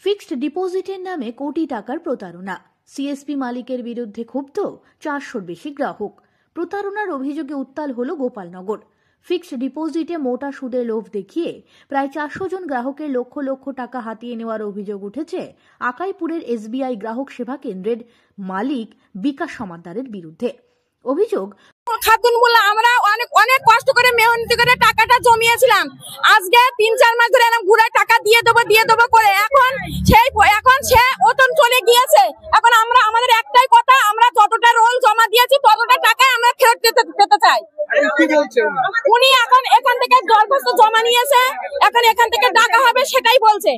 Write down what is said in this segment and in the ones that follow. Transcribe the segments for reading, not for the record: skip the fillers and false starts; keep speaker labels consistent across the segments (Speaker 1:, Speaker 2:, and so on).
Speaker 1: Fixed ডিপোজিটের নামে কোটি টাকার প্রতারণা। সিএসপি মালিকের বিরুদ্ধে ক্ষুব্ধ 400-র বেশি গ্রাহক। প্রতারণার অভিযোগে উত্তাল হল গোপালনগর। ফিক্সড ডিপোজিটে মোটা সুদের লোভ দেখিয়ে প্রায় 400 জন গ্রাহকের লক্ষ লক্ষ টাকা হাতিয়ে নেওয়ার অভিযোগ উঠেছে আকাইপুরের এসবিআই গ্রাহক সেবা কেন্দ্রের মালিক বিকাশ সমাদ্দারের বিরুদ্ধে। অভিযোগ,
Speaker 2: খাতুন বলে আমরা অনেক অনেক কষ্ট করে মেহনতি করে টাকাটা জমিয়েছিলাম। আজকে 3-4 মাস ধরে এরকম ঘুরে টাকা দিয়ে দেবো করে এখন সে ওতন চলে গিয়েছে। এখন আমরা আমাদের একটাই কথা, আমরা যতটা রোল জমা দিয়েছি ততটা টাকা আমরা ফেরত পেতে চাই। উনি এখন এখান থেকে দরখাস্ত জমা নিয়েছে, এখন এখান থেকে ডাকা হবে সেটাই বলছে।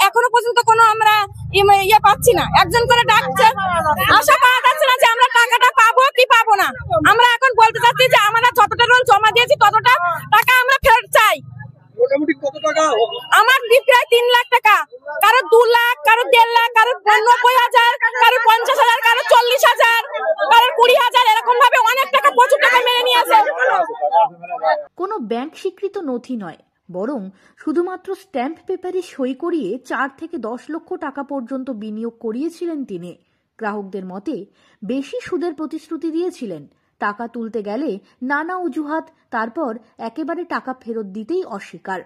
Speaker 2: এখনো পর্যন্ত কোনো আমরা ইয়ে পাচ্ছি না। একজন করে ডাকছে, আশা পাওয়া যাচ্ছে না যে আমরা টাকাটা পাবো কি পাবো না। আমরা এখন বলতে চাচ্ছি যে আমরা যতটা রোল জমা দিয়েছি ততটা টাকা আমরা ফেরত চাই।
Speaker 3: মোটামুটি কত টাকা?
Speaker 2: আমার প্রায় 3 লাখ টাকা, কারো 2 লাখ, কারো 1.5 লাখ, কারো 90,000, কারো 50,000, কারো 40,000, কারো 20,000, এরকম ভাবে অনেক টাকা, প্রচুর টাকা মেরে নিয়েছে।
Speaker 1: কোনো ব্যাংক স্বীকৃত নথি নয়, বরং শুধুমাত্র স্ট্যাম্প পেপারে সই করিয়ে 4 থেকে 10 লক্ষ টাকা পর্যন্ত বিনিয়োগ করিয়েছিলেন তিনি। গ্রাহকদের মতে বেশি সুদের প্রতিশ্রুতি দিয়েছিলেন, টাকা তুলতে গেলে নানা অজুহাত, তারপর একেবারে টাকা ফেরত দিতেই অস্বীকার।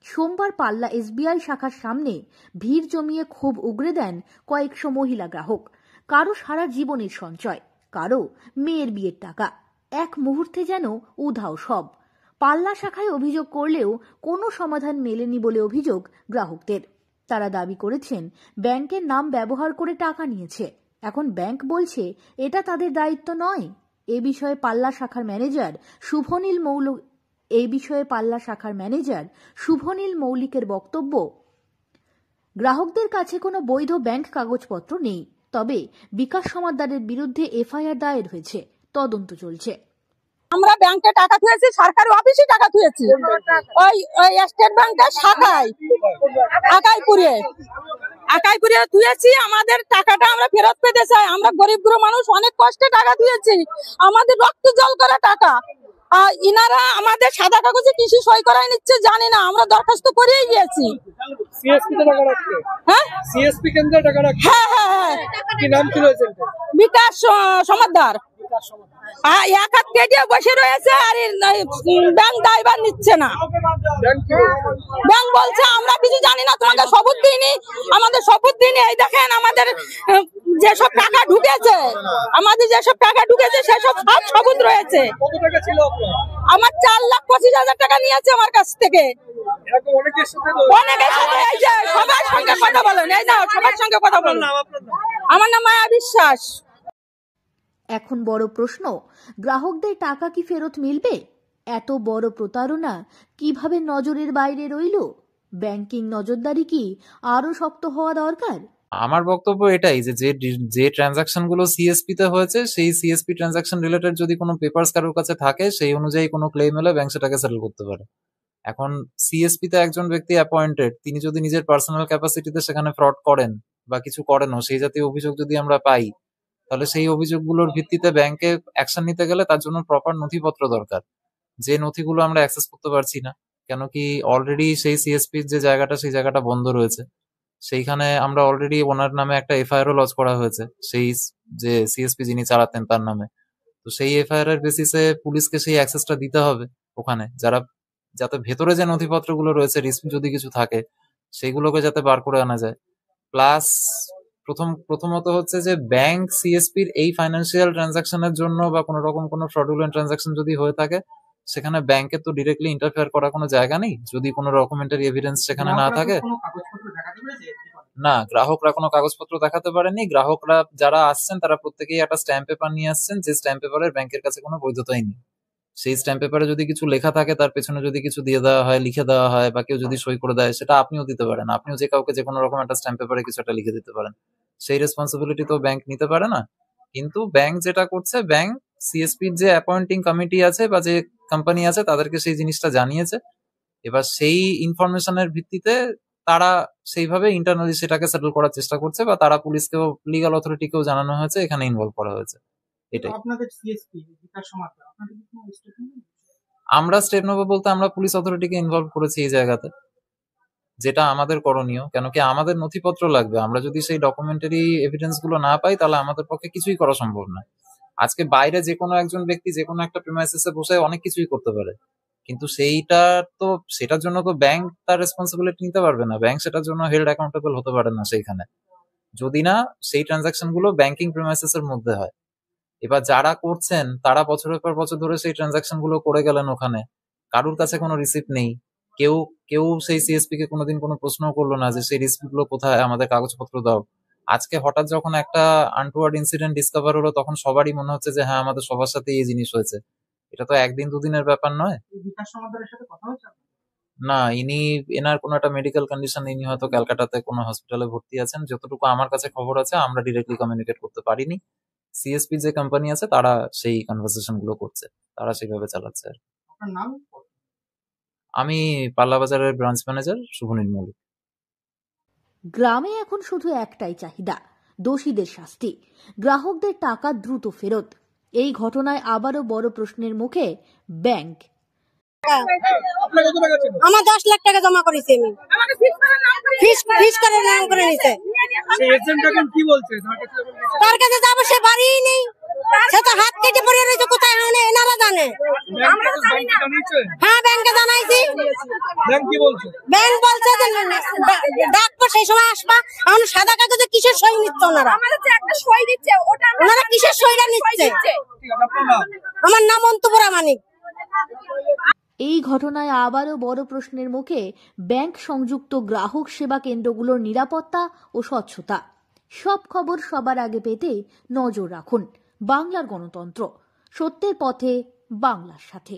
Speaker 1: সোমবার পাল্লা এসবিআই শাখার সামনে ভিড় জমিয়ে ক্ষোভ উগরে দেন কয়েকশো মহিলা গ্রাহক। কারো সারা জীবনের সঞ্চয়, কারো মেয়ের বিয়ের টাকা, এক মুহূর্তে যেন উধাও সব। পাল্লা শাখায় অভিযোগ করলেও কোনো সমাধান মেলেনি বলে অভিযোগ গ্রাহকদের। তারা দাবি করেছেন ব্যাংকের নাম ব্যবহার করে টাকা নিয়েছে। এখন ব্যাংক বলছে এটা তাদের দায়িত্ব নয়। এ বিষয়ে পাল্লা শাখার ম্যানেজার শুভনীল মৌলিকের বক্তব্য, গ্রাহকদের কাছে কোনো বৈধ ব্যাংক কাগজপত্র নেই, তবে বিকাশ সমাদ্দারের বিরুদ্ধে এফআইআর দায়ের হয়েছে, তদন্ত চলছে।
Speaker 2: আমরা ব্যাংকে টাকা থুয়েছি, সরকারি অফিসে টাকা থুয়েছি, ওই স্টেট ব্যাংকের শাখায় আকাইপুরে থুয়েছি। আমাদের টাকাটা আমরা ফেরত পেতে চাই। আমরা গরিব মানুষ, অনেক কষ্টে টাকা দিয়েছি, আমাদের রক্ত জল করা টাকা। ইনারা আমাদের সাদা কাগজে কিছু সই করাই নিচ্ছে জানি না, আমরা দরখাস্ত করেই গিয়েছি। বিকাশ সমাদ্দার এক হাত কেটে বসে রয়েছে, আর ব্যাংক দায়ভার নিচ্ছে না। ব্যাংক বলছে আমরা কিছু জানি না, তোমাকে সবুত দিইনি, আমাদের সবুত দিইনি। এই দেখেন আমাদের যেসব টাকা ঢুকেছে, সেসব সব সবুত রয়েছে। আমার 4,25,000 টাকা নিয়েছে আমার কাছ থেকে। অনেকের সাথে এই যে সবার সঙ্গে কথা বলেন, এই না সবার সঙ্গে কথা বলেন। আমার নাম মায়া বিশ্বাস।
Speaker 1: এখন বড় প্রশ্ন, গ্রাহকদের টাকা কি ফেরত মিলবে? এত বড় প্রতারণা কিভাবে নজরের বাইরে রইল? ব্যাংকিং নজরদারি কি আরো শক্ত হওয়া দরকার?
Speaker 4: আমার বক্তব্য এটাই যে ট্রানজাকশন গুলো সিএসপি তে হয়েছে, সেই সিএসপি ট্রানজাকশন রিলেটেড যদি কোনো পেপারস কারোর কাছে থাকে, সেই অনুযায়ী কোনো ক্লেম এলে ব্যাংক সেটাকে সেটেল করতে পারে। এখন সিএসপি তে একজন ব্যক্তি অ্যাপয়েন্টেড, তিনি যদি নিজের পার্সোনাল ক্যাপাসিটিতে সেখানে ফ্রড করেন বা কিছু করেনও, সেই জাতীয় অভিযোগ যদি আমরা পাই, তাহলে সেই অভিযোগগুলোর ভিত্তিতে ব্যাংকে অ্যাকশন নিতে গেলে তার জন্য প্রপার নথিপত্র দরকার, যে নথিগুলো আমরা অ্যাক্সেস করতে পারছি না। কেন কি অলরেডি সেই সিএসপির যে জায়গাটা, সেই জায়গাটা বন্ধ রয়েছে। সেইখানে আমরা অলরেডি ওনার নামে একটা এফআইআরও লঞ্চ করা হয়েছে, সেই যে সিএসপি যিনি চালাতেন তার নামে। তো সেই এফআইআর এর বেসিসে পুলিশকে সেই অ্যাক্সেসটা দিতে হবে ওখানে, যাতে ভেতরে যে নথিপত্রগুলো রয়েছে, রিস্ক যদি কিছু থাকে, সেইগুলোকে যাতে বার করে আনা যায়। প্লাস প্রথমত হচ্ছে যে ব্যাংক সিএসপির এই ফাইন্যান্সিয়াল ট্রানজাকশনের জন্য বা কোনো রকম কোনো ফ্রডুলেন্ট ট্রানজাকশন যদি হয়ে থাকে, সেখানে ব্যাংকের তো ডিরেক্টলি ইন্টারফেয়ার করার কোনো জায়গা নেই যদি কোনো ডকুমেন্টারি এভিডেন্স সেখানে না থাকে। না, গ্রাহকরা কোনো কাগজপত্র দেখাতে পারেনি। গ্রাহকরা যারা আসছেন তারা প্রত্যেকেই একটা স্ট্যাম্প পেপার নিয়ে আসছেন, যে স্ট্যাম্প পেপারের ব্যাংকের কাছে কোনো বৈধতাই নেই। সেই স্ট্যাম্প পেপারে যদি কিছু লেখা থাকে, তার পেছনে যদি কিছু দিয়ে দেওয়া হয়, লিখে দেওয়া হয়, বা কেউ যদি সই করে দেয়, সেটা আপনিও দিতে পারেন। আপনিও যে কাউকে যে কোনো রকম একটা স্ট্যাম্প পেপারে কিছু একটা লিখে দিতে পারেন। সেই রেসপন্সিবিলিটি তো ব্যাংক নিতে পারে না। কিন্তু ব্যাংক যেটা করছে, ব্যাংক সিএসপির যে অ্যাপয়েন্টিং কমিটি আছে বা যে কোম্পানি আছে, তাদেরকে সেই জিনিসটা জানিয়েছে। এবার সেই ইনফরমেশনের ভিত্তিতে তারা সেইভাবে ইন্টারনালি সেটাকে সেটেল করার চেষ্টা করছে, বা তারা পুলিশকেও, লিগাল অথরিটিকেও জানানো হয়েছে, এখানে ইনভলভ করা হয়েছে। এটাই। আমরা স্টেপ নেবো বলতে আমরা পুলিশ অথরিটিকে ইনভলভ করেছি এই জায়গাতে, যেটা আমাদের করণীয়। কেন কি আমাদের নথিপত্র লাগবে, আমরা যদি সেই ডকুমেন্টারি এভিডেন্স গুলো না পাই তাহলে আমাদের পক্ষে কিছুই করা সম্ভব না। আজকে বাইরে যে কোনো একজন ব্যক্তি যে কোনো একটা প্রিমাইসিসে বসে অনেক কিছুই করতে পারে, কিন্তু সেটার জন্য তো ব্যাংক তার রেসপন্সিবিলিটি নিতে পারবে না, ব্যাংক সেটার জন্য হেল্ড অ্যাকাউন্টেবল হতে পারে না সেইখানে, যদি না সেই ট্রানজাকশন গুলো ব্যাংকিং প্রিমাইসিস এর মধ্যে হয়। এবার যারা করছেন তারা বছরের পর বছর ধরে সেই ট্রানজাকশন গুলো করে গেলেন, ওখানে কারুর কাছে কোনো রিসিপ্ট নেই, কেউ কেউ সেই সিএসপি কে কোনোদিন কোনো প্রশ্ন করলো না যে সেই রিসিপ্ট গুলো কোথায়, আমাদের কাগজপত্র দাও। আজকে হঠাৎ যখন একটা আনটুয়ার্ড ইনসিডেন্ট ডিসকভার হলো তখন সবারই মনে হচ্ছে যে হ্যাঁ আমাদের সবার সাথে এই জিনিস হয়েছে। এটা তো একদিন দুদিনের ব্যাপার নয়। না, এনার কোনো একটা মেডিকেল কন্ডিশন, ইনি হয়তো ক্যালকাটাতে কোনো হসপিটালে ভর্তি আছেন, যতটুকু আমার কাছে খবর আছে, আমরা ডিরেক্টলি কমিউনিকেট করতে পারিনি। সিএসপি যে কোম্পানি আছে তারা সেই কনভারসেশন গুলো করছে, তারা সেইভাবে চালাচ্ছে। আমি পাল্লা বাজারের ব্রাঞ্চ ম্যানেজার শুভনীল মল্লিক।
Speaker 1: গ্রামে এখন শুধু একটাই চাহিদা, দোষীদের শাস্তি, গ্রাহকদের টাকা দ্রুত ফেরত। এই ঘটনায় আবারও বড় প্রশ্নের মুখে ব্যাংক।
Speaker 3: আমার 10 লাখ টাকা জমা করেছি আমি, ফিস করে নাম করে নিতে। তার কাছে যাবো, সে বাড়িই নেই, সে তো হাত কেটে পড়ে রয়েছে, কোথায় এনারা জানে। হ্যাঁ, ব্যাংকে জানাইছি, ব্যাংক বলছে যে ডাকবো সেই সময় আসবা। এখন সাদা কাগজে কিসের সই নিচ্ছে ওনারা, ওনারা কিসের সইটা নিচ্ছে? আমার নাম অন্তপুরা মানিক।
Speaker 1: এই ঘটনায় আবারও বড় প্রশ্নের মুখে ব্যাংক সংযুক্ত গ্রাহক সেবা কেন্দ্রগুলোর নিরাপত্তা ও স্বচ্ছতা। সব খবর সবার আগে পেতে নজর রাখুন বাংলার গণতন্ত্র, সত্যের পথে, বাংলার সাথে।